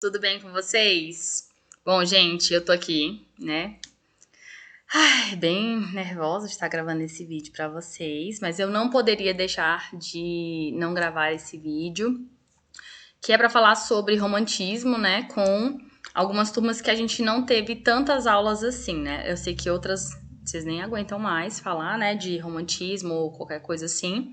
Tudo bem com vocês? Bom, gente, eu tô aqui, né? Ai, bem nervosa de estar gravando esse vídeo pra vocês, mas eu não poderia deixar de não gravar esse vídeo, que é pra falar sobre romantismo, né? Com algumas turmas que a gente não teve tantas aulas assim, né? Eu sei que outras vocês nem aguentam mais falar, né? De romantismo ou qualquer coisa assim.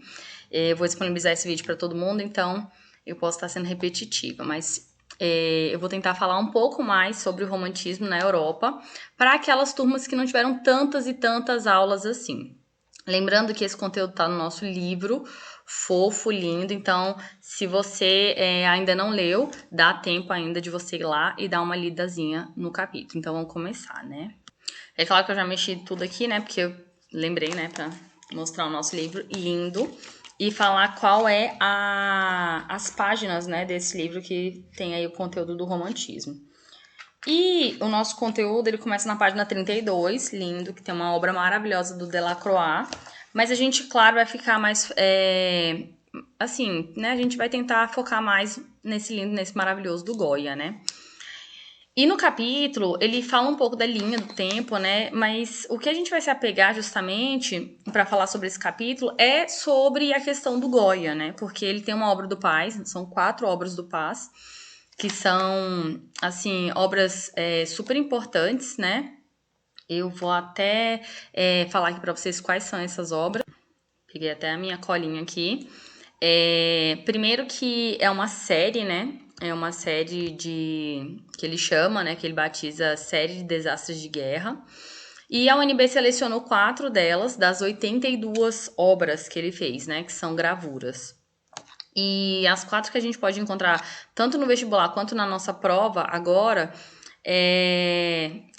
Eu vou disponibilizar esse vídeo pra todo mundo, então eu posso estar sendo repetitiva, mas eu vou tentar falar um pouco mais sobre o romantismo na Europa para aquelas turmas que não tiveram tantas e tantas aulas assim. Lembrando que esse conteúdo está no nosso livro, fofo, lindo, então se você ainda não leu, dá tempo ainda de você ir lá e dar uma lidazinha no capítulo. Então vamos começar, né? É claro que eu já mexi tudo aqui, né? Porque eu lembrei, né, para mostrar o nosso livro lindo e falar qual é as páginas, né, desse livro que tem aí o conteúdo do romantismo. E o nosso conteúdo, ele começa na página 32, lindo, que tem uma obra maravilhosa do Delacroix. Mas a gente, claro, vai ficar mais... assim, né? A gente vai tentar focar mais nesse lindo, nesse maravilhoso do Goya, né? E no capítulo, ele fala um pouco da linha do tempo, né? Mas o que a gente vai se apegar justamente para falar sobre esse capítulo é sobre a questão do Goya, né? Porque ele tem uma obra do Paz, são 4 obras do Paz, que são, assim, obras super importantes, né? Eu vou até falar aqui para vocês quais são essas obras. Peguei até a minha colinha aqui. Primeiro que é uma série, né? É uma série que ele chama, né? Que ele batiza série de desastres de guerra. E a UNB selecionou 4 delas, das 82 obras que ele fez, né? Que são gravuras. E as 4 que a gente pode encontrar tanto no vestibular quanto na nossa prova agora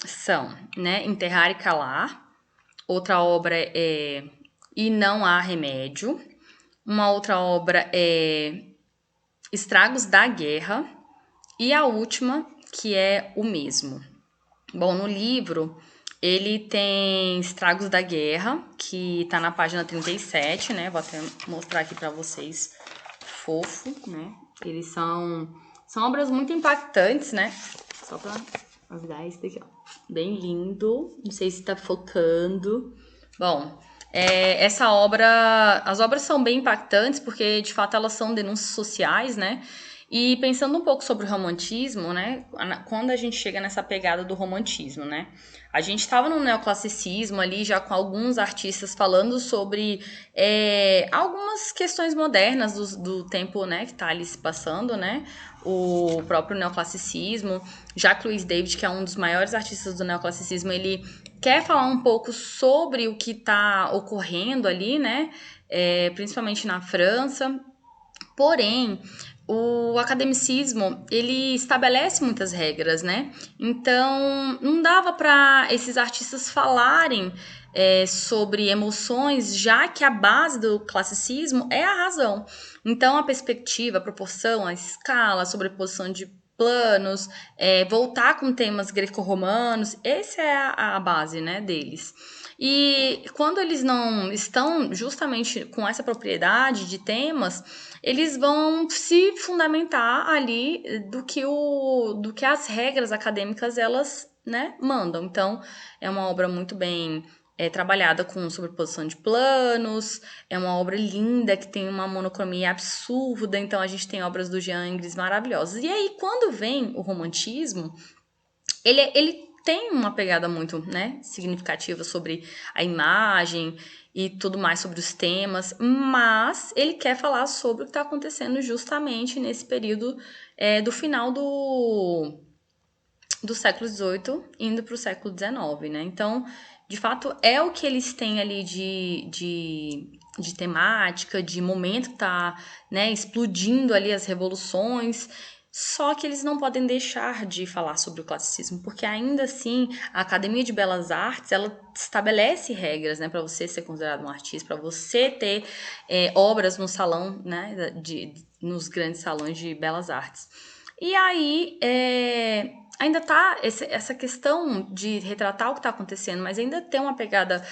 são, né? Enterrar e Calar. Outra obra é E Não Há Remédio. Uma outra obra é Estragos da Guerra. E a última, que é O Mesmo. Bom, no livro, ele tem Estragos da Guerra, que tá na página 37, né? Vou até mostrar aqui pra vocês. Fofo, né? Eles são obras muito impactantes, né? Só pra avisar esse daqui, ó. Bem lindo. Não sei se tá focando. Bom, essa obra... As obras são bem impactantes porque, de fato, elas são denúncias sociais, né? E pensando um pouco sobre o romantismo, né? Quando a gente chega nessa pegada do romantismo, né? A gente estava no neoclassicismo ali, já com alguns artistas falando sobre algumas questões modernas do tempo, né? Que tá ali se passando, né? O próprio neoclassicismo. Jacques-Louis David, que é um dos maiores artistas do neoclassicismo, ele quer falar um pouco sobre o que está ocorrendo ali, né? Principalmente na França. Porém, o academicismo, ele estabelece muitas regras, né? Então, não dava para esses artistas falarem sobre emoções, já que a base do classicismo é a razão. Então, a perspectiva, a proporção, a escala, a sobreposição de planos, voltar com temas greco-romanos, essa é a base, né, deles. E quando eles não estão justamente com essa propriedade de temas, eles vão se fundamentar ali do que as regras acadêmicas elas, né, mandam. Então, é uma obra muito bem trabalhada com sobreposição de planos, é uma obra linda que tem uma monocromia absurda, então a gente tem obras do Jean Ingres maravilhosas. E aí, quando vem o romantismo, ele tem uma pegada muito, né, significativa sobre a imagem e tudo mais sobre os temas, mas ele quer falar sobre o que está acontecendo justamente nesse período do final do século XVIII indo para o século XIX, né? Então, de fato, é o que eles têm ali de temática, de momento que está, né, explodindo ali as revoluções. Só que eles não podem deixar de falar sobre o classicismo, porque ainda assim a Academia de Belas Artes ela estabelece regras, né, para você ser considerado um artista, para você ter obras no salão, né, nos grandes salões de belas artes. E aí ainda tá essa questão de retratar o que está acontecendo, mas ainda tem uma pegada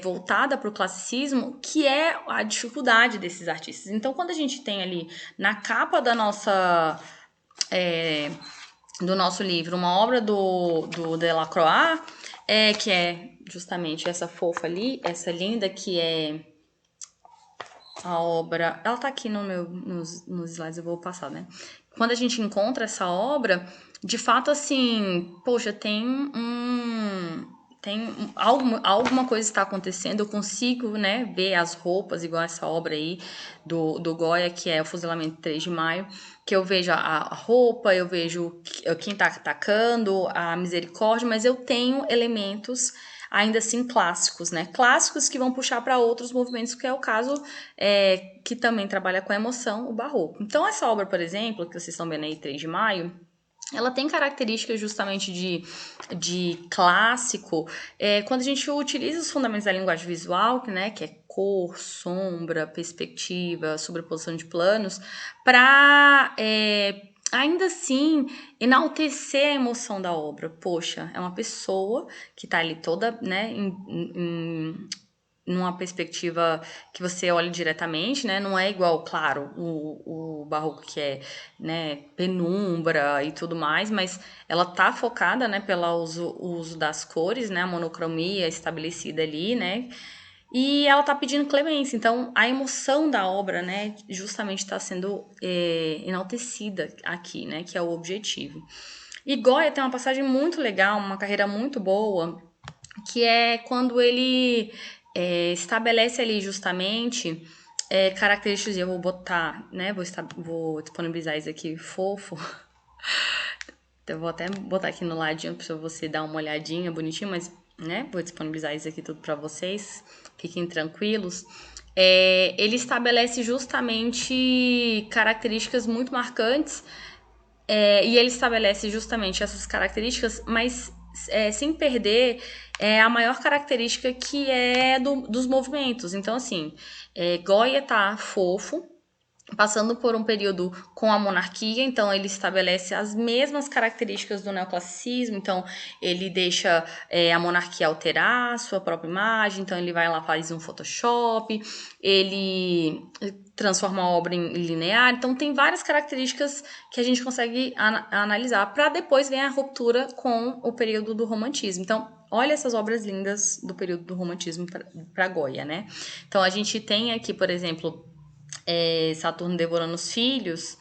voltada para o classicismo, que é a dificuldade desses artistas. Então, quando a gente tem ali na capa da nossa do nosso livro, uma obra do Delacroix, que é justamente essa fofa ali, essa linda, que é a obra... Ela tá aqui nos slides, eu vou passar, né? Quando a gente encontra essa obra, de fato, assim, poxa, alguma coisa está acontecendo, eu consigo, né, ver as roupas, igual essa obra aí do Goya, que é o Fuzilamento 3 de Maio, que eu vejo a roupa, eu vejo quem tá atacando, a misericórdia, mas eu tenho elementos ainda assim clássicos, né? Clássicos que vão puxar para outros movimentos, que é o caso que também trabalha com a emoção, o barroco. Então, essa obra, por exemplo, que vocês estão vendo aí, 3 de Maio, ela tem características justamente de clássico, quando a gente utiliza os fundamentos da linguagem visual, né, que é cor, sombra, perspectiva, sobreposição de planos, para ainda assim enaltecer a emoção da obra. Poxa, é uma pessoa que está ali toda, né, numa perspectiva que você olha diretamente, né? Não é igual, claro, o barroco que é, né, penumbra e tudo mais, mas ela tá focada, né, pelo uso das cores, né, a monocromia estabelecida ali, né? E ela tá pedindo clemência, então a emoção da obra, né, justamente está sendo enaltecida aqui, né, que é o objetivo. E Goya tem uma passagem muito legal, uma carreira muito boa, que é quando ele estabelece ali justamente características, e eu vou botar, né, vou disponibilizar isso aqui fofo, então eu vou até botar aqui no ladinho para você dar uma olhadinha bonitinho, mas, né, vou disponibilizar isso aqui tudo para vocês, fiquem tranquilos. Ele estabelece justamente características muito marcantes, e ele estabelece justamente essas características, mas sem perder a maior característica, que é dos movimentos. Então, assim, Goya tá fofo, passando por um período com a monarquia, então ele estabelece as mesmas características do neoclassicismo, então ele deixa a monarquia alterar a sua própria imagem, então ele vai lá, faz um Photoshop, ele transforma a obra em linear, então tem várias características que a gente consegue analisar, para depois vir a ruptura com o período do romantismo. Então, olha essas obras lindas do período do romantismo para Goya, né? Então a gente tem aqui, por exemplo, Saturno devorando os filhos,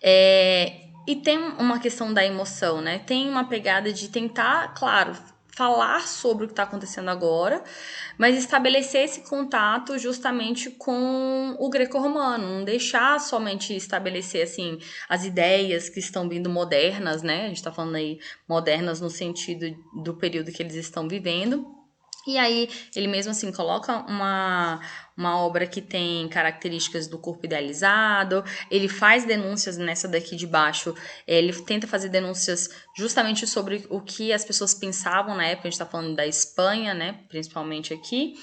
e tem uma questão da emoção, né? Tem uma pegada de tentar, claro, falar sobre o que está acontecendo agora, mas estabelecer esse contato justamente com o greco-romano, não deixar somente estabelecer assim as ideias que estão vindo modernas, né? A gente está falando aí modernas no sentido do período que eles estão vivendo. E aí, ele mesmo assim coloca uma obra que tem características do corpo idealizado, ele faz denúncias nessa daqui de baixo, ele tenta fazer denúncias justamente sobre o que as pessoas pensavam na época, a gente tá falando da Espanha, né, principalmente aqui,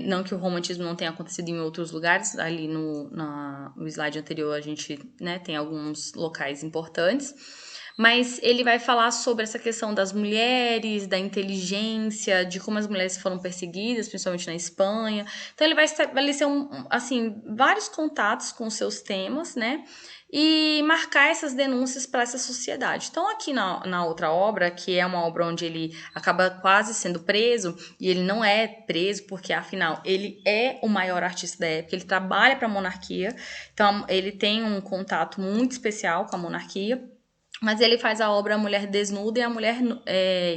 não que o romantismo não tenha acontecido em outros lugares, ali no slide anterior a gente, né, tem alguns locais importantes, mas ele vai falar sobre essa questão das mulheres, da inteligência, de como as mulheres foram perseguidas, principalmente na Espanha. Então ele vai estabelecer assim, vários contatos com os seus temas, né? E marcar essas denúncias para essa sociedade. Então, aqui na outra obra, que é uma obra onde ele acaba quase sendo preso, e ele não é preso porque, afinal, ele é o maior artista da época, ele trabalha para a monarquia, então ele tem um contato muito especial com a monarquia. Mas ele faz a obra A Mulher Desnuda e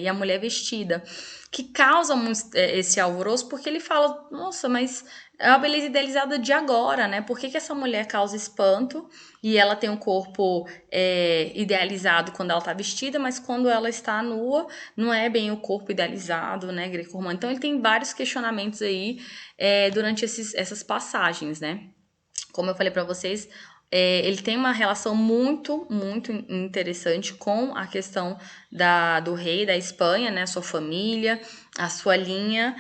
a Mulher Vestida, que causa muito esse alvoroço, porque ele fala, nossa, mas é uma beleza idealizada de agora, né? Por que essa mulher causa espanto e ela tem um corpo idealizado quando ela está vestida, mas quando ela está nua, não é bem o corpo idealizado, né, greco-romano? Então ele tem vários questionamentos aí durante essas passagens, né? Como eu falei para vocês, ele tem uma relação muito, muito interessante com a questão do rei da Espanha, né? A sua família, a sua linha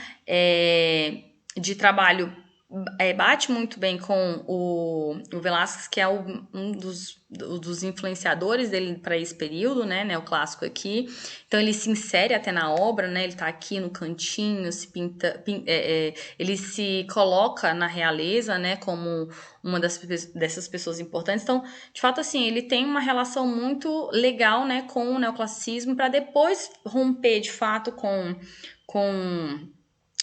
de trabalho bate muito bem com o Velázquez, que é um dos influenciadores dele para esse período, né, neoclássico aqui. Então ele se insere até na obra, né, ele tá aqui no cantinho, se pinta, ele se coloca na realeza, né, como uma dessas pessoas importantes. Então, de fato, assim, ele tem uma relação muito legal, né, com o neoclassicismo, para depois romper, de fato, com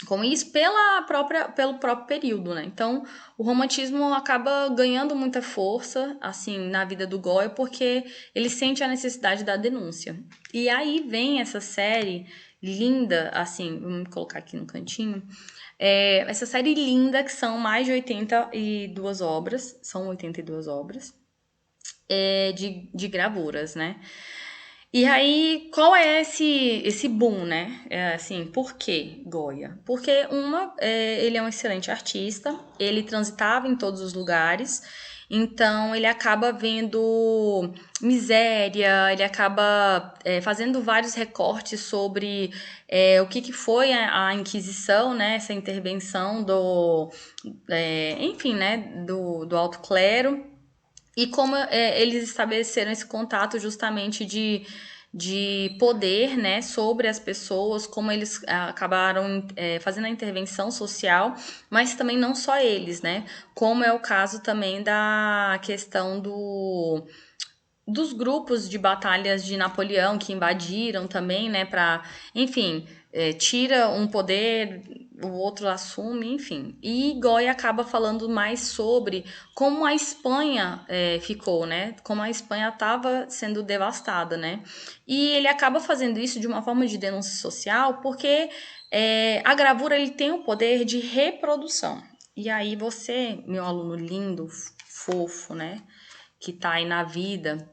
com isso pelo próprio período, né? Então, o romantismo acaba ganhando muita força, assim, na vida do Goya, porque ele sente a necessidade da denúncia. E aí vem essa série linda, assim, vamos colocar aqui no cantinho, essa série linda, que são mais de 82 obras, são 82 obras, de gravuras, né? E aí, qual é esse boom, né? Assim, por que Goya? Porque ele é um excelente artista, ele transitava em todos os lugares, então ele acaba vendo miséria, ele acaba fazendo vários recortes sobre o que foi a Inquisição, né? Essa intervenção enfim, né? Do alto clero e como eles estabeleceram esse contato justamente de poder, né, sobre as pessoas, como eles acabaram fazendo a intervenção social, mas também não só eles, né, como é o caso também da questão dos grupos de batalhas de Napoleão que invadiram também, né, para, enfim, tira um poder, o outro assume, enfim. E Goya acaba falando mais sobre como a Espanha ficou, né, como a Espanha estava sendo devastada, né. E ele acaba fazendo isso de uma forma de denúncia social, porque a gravura ele tem o poder de reprodução. E aí você, meu aluno lindo, fofo, né, que tá aí na vida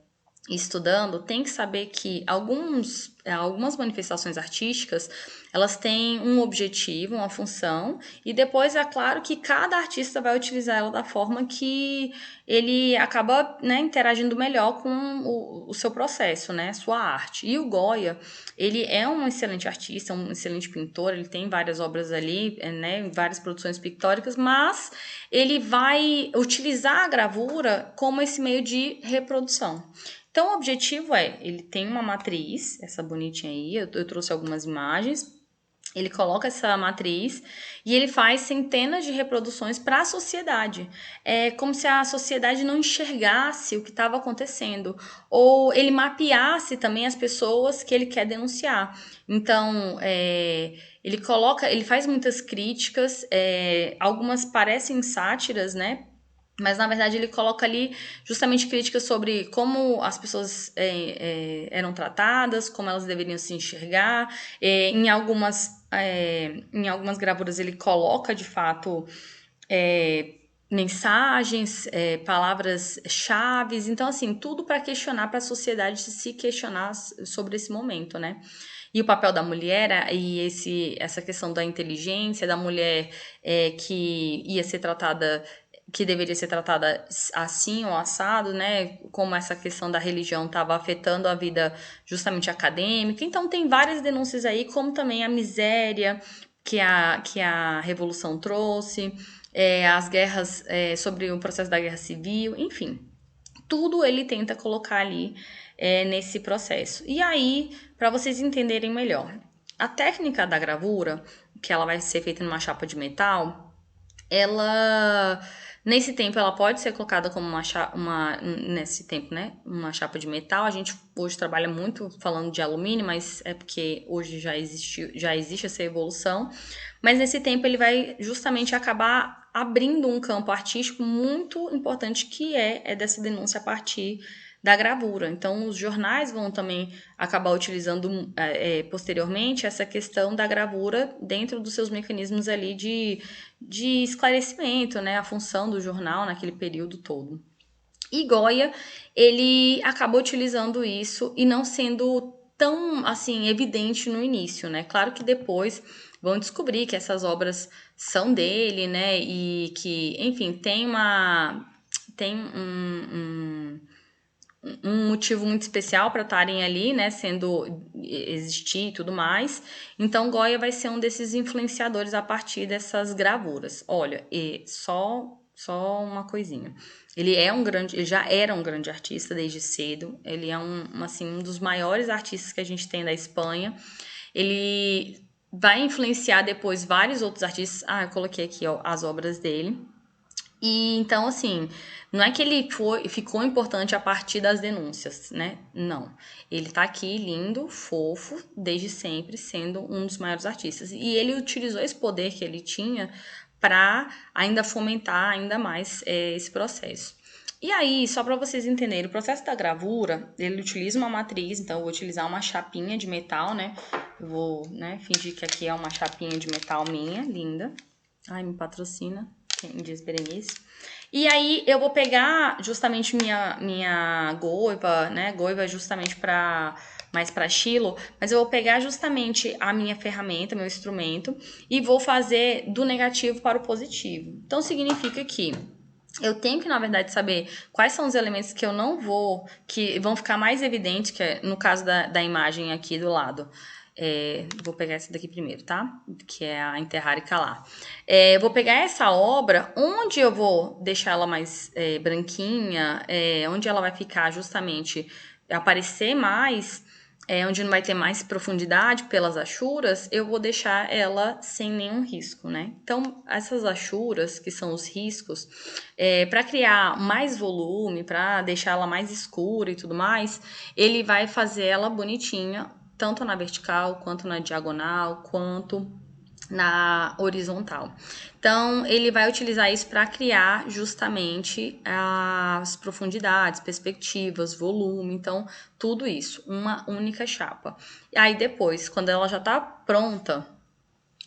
estudando, tem que saber que algumas manifestações artísticas, elas têm um objetivo, uma função, e depois é claro que cada artista vai utilizar ela da forma que ele acaba, né, interagindo melhor com o seu processo, né, sua arte. E o Goya, ele é um excelente artista, um excelente pintor, ele tem várias obras ali, né, várias produções pictóricas, mas ele vai utilizar a gravura como esse meio de reprodução. Então, o objetivo ele tem uma matriz, essa bonitinha aí, eu trouxe algumas imagens, ele coloca essa matriz e ele faz centenas de reproduções para a sociedade. É como se a sociedade não enxergasse o que estava acontecendo, ou ele mapeasse também as pessoas que ele quer denunciar. Então, ele faz muitas críticas, algumas parecem sátiras, né? Mas, na verdade, ele coloca ali justamente críticas sobre como as pessoas eram tratadas, como elas deveriam se enxergar. Em algumas gravuras ele coloca, de fato, mensagens, palavras chaves. Então, assim, tudo para questionar, para a sociedade se questionar sobre esse momento, né? E o papel da mulher e essa questão da inteligência, da mulher que ia ser tratada, que deveria ser tratada assim ou assado, né? Como essa questão da religião estava afetando a vida justamente acadêmica. Então tem várias denúncias aí, como também a miséria que a Revolução trouxe, as guerras, sobre o processo da Guerra Civil, enfim. Tudo ele tenta colocar ali nesse processo. E aí, para vocês entenderem melhor, a técnica da gravura, que ela vai ser feita numa chapa de metal, ela nesse tempo ela pode ser colocada como nesse tempo, né, uma chapa de metal. A gente hoje trabalha muito falando de alumínio, mas é porque hoje já existe essa evolução. Mas nesse tempo ele vai justamente acabar abrindo um campo artístico muito importante que é dessa denúncia a partir da gravura. Então, os jornais vão também acabar utilizando posteriormente essa questão da gravura dentro dos seus mecanismos ali de esclarecimento, né? A função do jornal naquele período todo. E Goya, ele acabou utilizando isso e não sendo tão, assim, evidente no início, né? Claro que depois vão descobrir que essas obras são dele, né? E que, enfim, tem um motivo muito especial para estarem ali, né, sendo existir e tudo mais. Então, Goya vai ser um desses influenciadores a partir dessas gravuras. Olha, e só uma coisinha. Ele já era um grande artista desde cedo. Ele é um dos maiores artistas que a gente tem da Espanha. Ele vai influenciar depois vários outros artistas. Ah, eu coloquei aqui, ó, as obras dele. E então, assim, não é que ficou importante a partir das denúncias, né? Não. Ele tá aqui lindo, fofo, desde sempre, sendo um dos maiores artistas. E ele utilizou esse poder que ele tinha para ainda fomentar ainda mais esse processo. E aí, só para vocês entenderem, o processo da gravura, ele utiliza uma matriz, então eu vou utilizar uma chapinha de metal, né? Eu vou, né, fingir que aqui é uma chapinha de metal minha, linda. Ai, me patrocina, quem diz Berenice. E aí eu vou pegar justamente minha goiva, né? Goiva justamente mais para estilo, mas eu vou pegar justamente a minha ferramenta, meu instrumento, e vou fazer do negativo para o positivo. Então significa que eu tenho que, na verdade, saber quais são os elementos que eu não vou, que vão ficar mais evidentes, que é no caso da imagem aqui do lado. Vou pegar essa daqui primeiro, tá? Que é a Enterrar e Calar. Eu vou pegar essa obra, onde eu vou deixar ela mais branquinha, onde ela vai ficar justamente, aparecer mais, onde não vai ter mais profundidade pelas achuras, eu vou deixar ela sem nenhum risco, né? Então, essas achuras, que são os riscos, para criar mais volume, para deixar ela mais escura e tudo mais, ele vai fazer ela bonitinha, tanto na vertical, quanto na diagonal, quanto na horizontal. Então, ele vai utilizar isso para criar justamente as profundidades, perspectivas, volume, então, tudo isso, uma única chapa. E aí, depois, quando ela já tá pronta,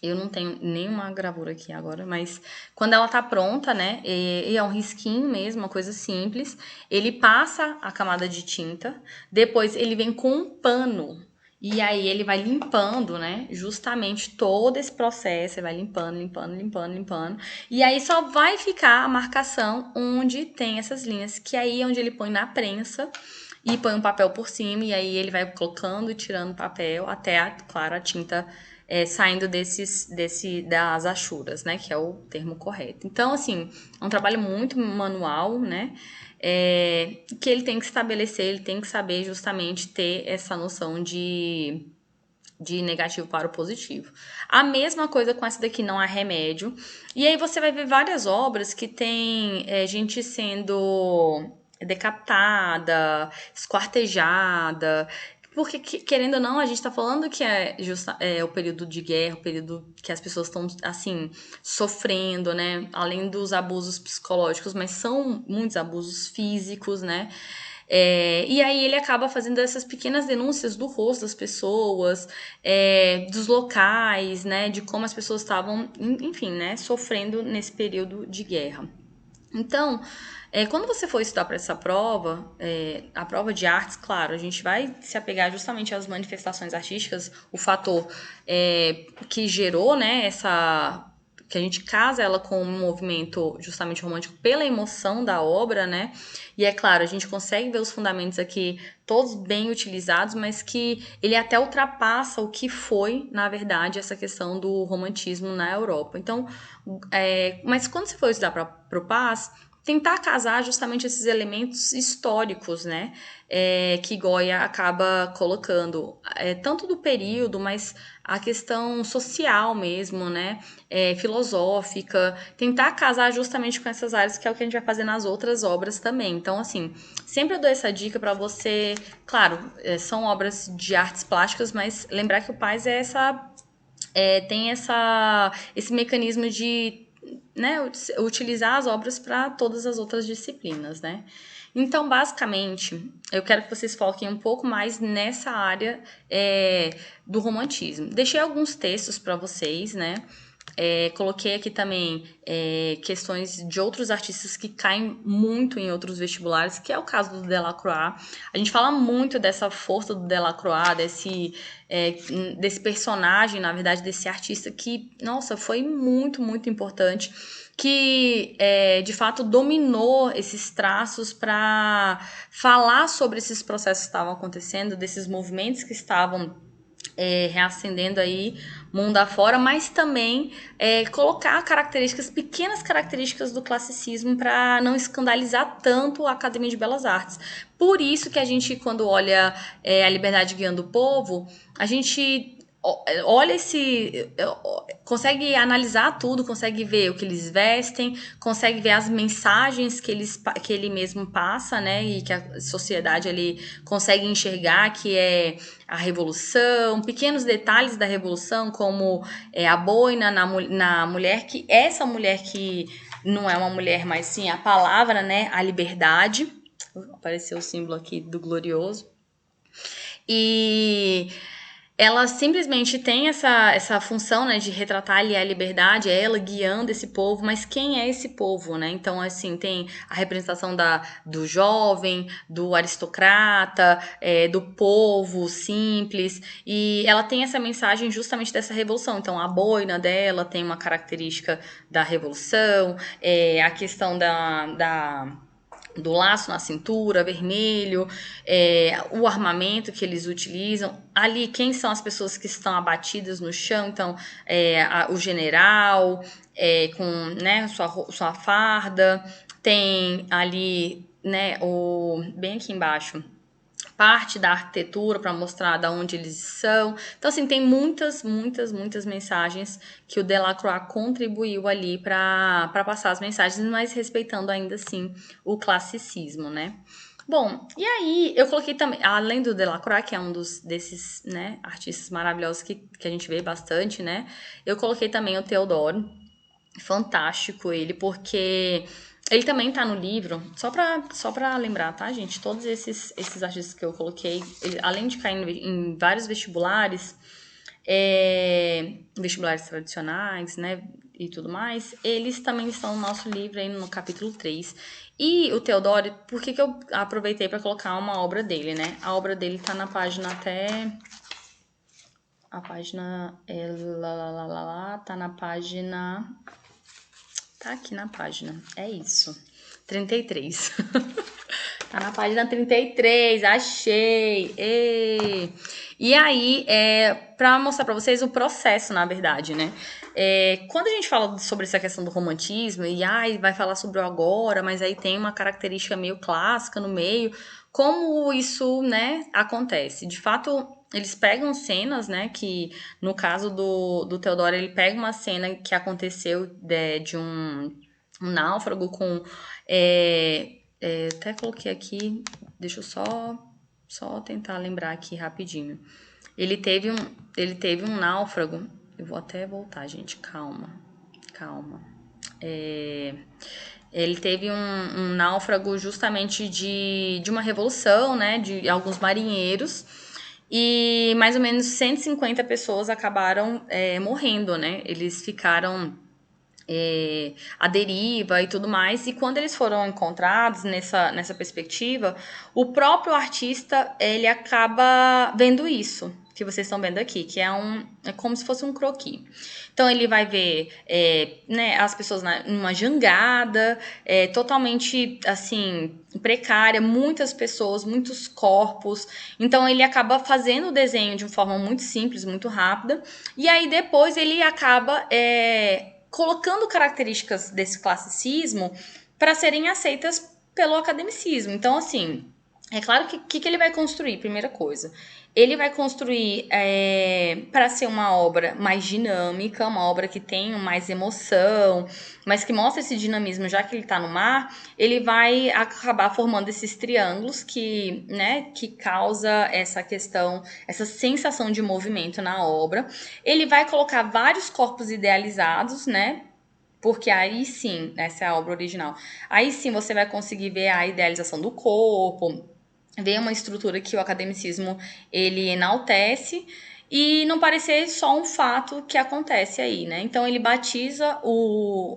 eu não tenho nenhuma gravura aqui agora, mas quando ela tá pronta, né, e é um risquinho mesmo, uma coisa simples, ele passa a camada de tinta, depois ele vem com um pano, e aí ele vai limpando, né, justamente todo esse processo, ele vai limpando, limpando, limpando, limpando, e aí só vai ficar a marcação onde tem essas linhas, que aí é onde ele põe na prensa, e põe um papel por cima, e aí ele vai colocando e tirando o papel até, claro, a tinta saindo das achuras, né? Que é o termo correto. Então, assim, é um trabalho muito manual, né? Que ele tem que estabelecer, ele tem que saber justamente ter essa noção de negativo para o positivo. A mesma coisa com essa daqui, Não Há Remédio. E aí você vai ver várias obras que tem gente sendo decapitada, esquartejada, porque, querendo ou não, a gente tá falando que é o período de guerra, o período que as pessoas estão, assim, sofrendo, né? Além dos abusos psicológicos, mas são muitos abusos físicos, né? E aí ele acaba fazendo essas pequenas denúncias do rosto das pessoas, dos locais, né? De como as pessoas estavam, enfim, né? Sofrendo nesse período de guerra. Então, quando você for estudar para essa prova, a prova de artes, claro, a gente vai se apegar justamente às manifestações artísticas, o fator que gerou, né, que a gente casa ela com um movimento justamente romântico pela emoção da obra, né? E é claro, a gente consegue ver os fundamentos aqui todos bem utilizados, mas que ele até ultrapassa o que foi, na verdade, essa questão do romantismo na Europa. Então, mas quando você for estudar para o Paz, tentar casar justamente esses elementos históricos, né, que Goya acaba colocando, tanto do período, mas a questão social mesmo, né, filosófica, tentar casar justamente com essas áreas, que é o que a gente vai fazer nas outras obras também. Então, assim, sempre eu dou essa dica para você, claro, são obras de artes plásticas, mas lembrar que o Paz tem esse mecanismo de, né, utilizar as obras para todas as outras disciplinas, né? Então, basicamente, eu quero que vocês foquem um pouco mais nessa área do romantismo. Deixei alguns textos para vocês, né? Coloquei aqui também questões de outros artistas que caem muito em outros vestibulares, que é o caso do Delacroix. A gente fala muito dessa força do Delacroix, desse personagem, na verdade, desse artista que, nossa, foi muito, muito importante que de fato dominou esses traços para falar sobre esses processos que estavam acontecendo, desses movimentos que estavam reacendendo aí mundo afora, mas também colocar características, pequenas características do classicismo para não escandalizar tanto a Academia de Belas Artes. Por isso que a gente, quando olha a Liberdade Guiando o Povo, a gente olha consegue analisar tudo, consegue ver o que eles vestem, consegue ver as mensagens que ele mesmo passa, né, e que a sociedade ali consegue enxergar, que é a revolução, pequenos detalhes da revolução, como a boina na mulher, que essa mulher que não é uma mulher, mas sim a palavra, né, a liberdade. Apareceu o símbolo aqui do glorioso. E ela simplesmente tem essa função, né, de retratar ali a liberdade, ela guiando esse povo, mas quem é esse povo, né? Então, assim, tem a representação do jovem, do aristocrata, do povo simples, e ela tem essa mensagem justamente dessa revolução. Então, a boina dela tem uma característica da revolução, a questão do laço na cintura, vermelho, o armamento que eles utilizam. Ali, quem são as pessoas que estão abatidas no chão? Então, o general, com, né, sua farda. Tem ali, né, bem aqui embaixo, parte da arquitetura para mostrar de onde eles são. Então, assim, tem muitas mensagens que o Delacroix contribuiu ali para passar as mensagens, mas respeitando ainda assim o classicismo, né? Bom, e aí eu coloquei também, além do Delacroix, que é um desses, né, artistas maravilhosos que a gente vê bastante, né? Eu coloquei também o Teodoro. Fantástico ele, porque ele também tá no livro, só pra lembrar, tá, gente? Todos esses artistas que eu coloquei, além de cair em vários vestibulares, vestibulares tradicionais, né, e tudo mais, eles também estão no nosso livro aí no capítulo 3. E o Teodoro, por que eu aproveitei para colocar uma obra dele, né? A obra dele tá na página até... A página... tá na página... Tá aqui na página. É isso. 33. Tá na página 33. Achei. E aí, pra mostrar pra vocês o processo, na verdade, né? Quando a gente fala sobre essa questão do romantismo, e vai falar sobre o agora, mas aí tem uma característica meio clássica no meio, como isso, né, acontece? De fato, eles pegam cenas, né, que no caso do Teodoro, ele pega uma cena que aconteceu de um náufrago com... até coloquei aqui, deixa eu só tentar lembrar aqui rapidinho. Ele teve um náufrago, eu vou até voltar, gente, calma. Ele teve um náufrago justamente de uma revolução, né, de alguns marinheiros, e mais ou menos 150 pessoas acabaram morrendo, né? Eles ficaram à deriva e tudo mais, e quando eles foram encontrados nessa perspectiva, o próprio artista, ele acaba vendo isso que vocês estão vendo aqui, que é como se fosse um croquis. Então ele vai ver né, as pessoas numa jangada, totalmente assim, precária, muitas pessoas, muitos corpos. Então ele acaba fazendo o desenho de uma forma muito simples, muito rápida, e aí depois ele acaba colocando características desse classicismo para serem aceitas pelo academicismo. Então, assim, é claro que ele vai construir, primeira coisa. Ele vai construir para ser uma obra mais dinâmica, uma obra que tenha mais emoção, mas que mostra esse dinamismo, já que ele está no mar, ele vai acabar formando esses triângulos que causa essa questão, essa sensação de movimento na obra. Ele vai colocar vários corpos idealizados, né? Porque aí sim, essa é a obra original. Aí sim você vai conseguir ver a idealização do corpo, ver uma estrutura que o academicismo ele enaltece e não parecer só um fato que acontece aí, né? Então ele batiza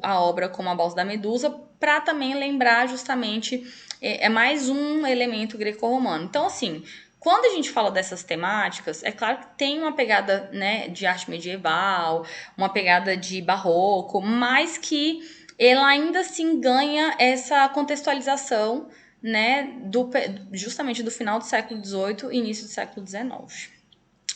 a obra como a Balsa da Medusa para também lembrar justamente mais um elemento greco-romano. Então assim, quando a gente fala dessas temáticas, é claro que tem uma pegada, né, de arte medieval, uma pegada de barroco, mas que ela ainda assim ganha essa contextualização, né, justamente do final do século XVIII e início do século XIX.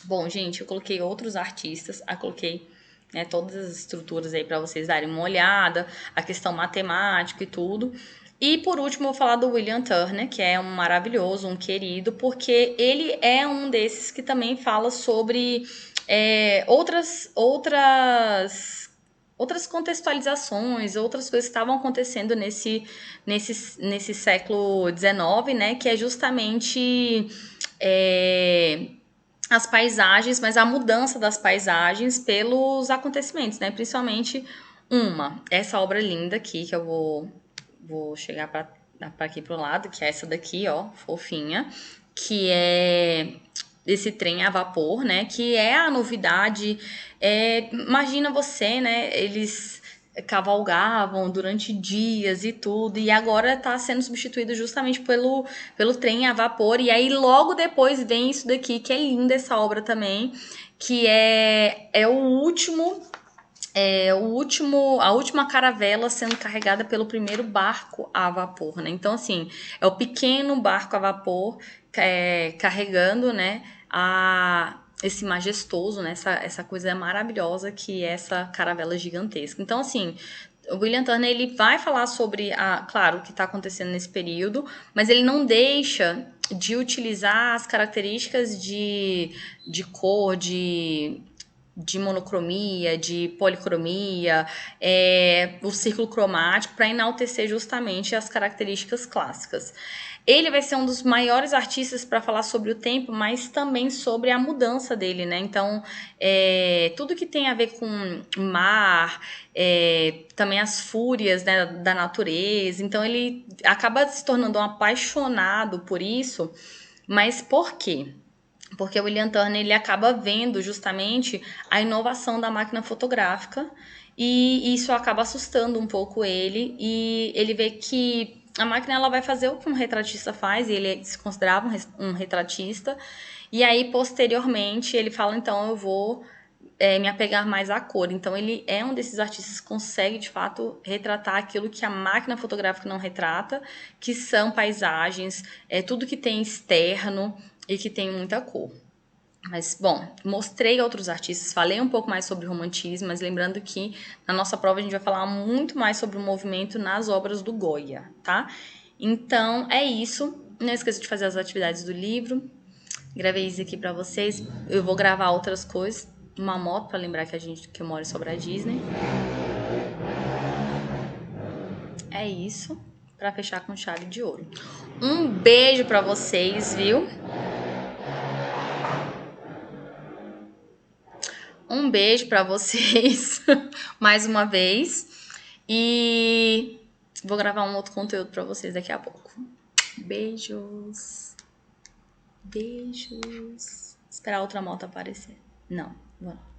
Bom, gente, eu coloquei outros artistas, coloquei, né, todas as estruturas aí para vocês darem uma olhada, a questão matemática e tudo. E por último, eu vou falar do William Turner, que é um maravilhoso, um querido, porque ele é um desses que também fala sobre outras contextualizações, outras coisas que estavam acontecendo nesse século XIX, né? Que é justamente as paisagens, mas a mudança das paisagens pelos acontecimentos, né? Principalmente essa obra linda aqui, que eu vou chegar para aqui pro lado, que é essa daqui, ó, fofinha, que é esse trem a vapor, né? Que é a novidade. Imagina você, né? Eles cavalgavam durante dias e tudo, e agora está sendo substituído justamente pelo trem a vapor, e aí logo depois vem isso daqui, que é linda essa obra também, que é a última caravela sendo carregada pelo primeiro barco a vapor, né? Então, assim, é o pequeno barco a vapor carregando, né, esse majestoso, né, essa coisa maravilhosa que é essa caravela gigantesca. Então, assim, o William Turner, ele vai falar sobre, claro, o que está acontecendo nesse período, mas ele não deixa de utilizar as características de cor, de monocromia, de policromia, o círculo cromático, para enaltecer justamente as características clássicas. Ele vai ser um dos maiores artistas para falar sobre o tempo, mas também sobre a mudança dele, né? Então, tudo que tem a ver com mar, também as fúrias, né, da natureza. Então, ele acaba se tornando um apaixonado por isso. Mas por quê? Porque o William Turner ele acaba vendo justamente a inovação da máquina fotográfica e isso acaba assustando um pouco ele, e ele vê que a máquina ela vai fazer o que um retratista faz, e ele se considerava um retratista, e aí posteriormente ele fala, então eu vou me apegar mais à cor. Então ele é um desses artistas que consegue de fato retratar aquilo que a máquina fotográfica não retrata, que são paisagens, tudo que tem externo e que tem muita cor. Mas, bom, mostrei outros artistas, falei um pouco mais sobre o romantismo, mas lembrando que na nossa prova a gente vai falar muito mais sobre o movimento nas obras do Goya, tá? Então, é isso. Não esqueça de fazer as atividades do livro. Gravei isso aqui pra vocês. Eu vou gravar outras coisas. Uma moto, pra lembrar que eu moro sobre a Disney. É isso. Pra fechar com chave de ouro. Um beijo pra vocês, viu? Um beijo pra vocês mais uma vez. E vou gravar um outro conteúdo pra vocês daqui a pouco. Beijos. Beijos. Esperar outra moto aparecer. Não, vamos.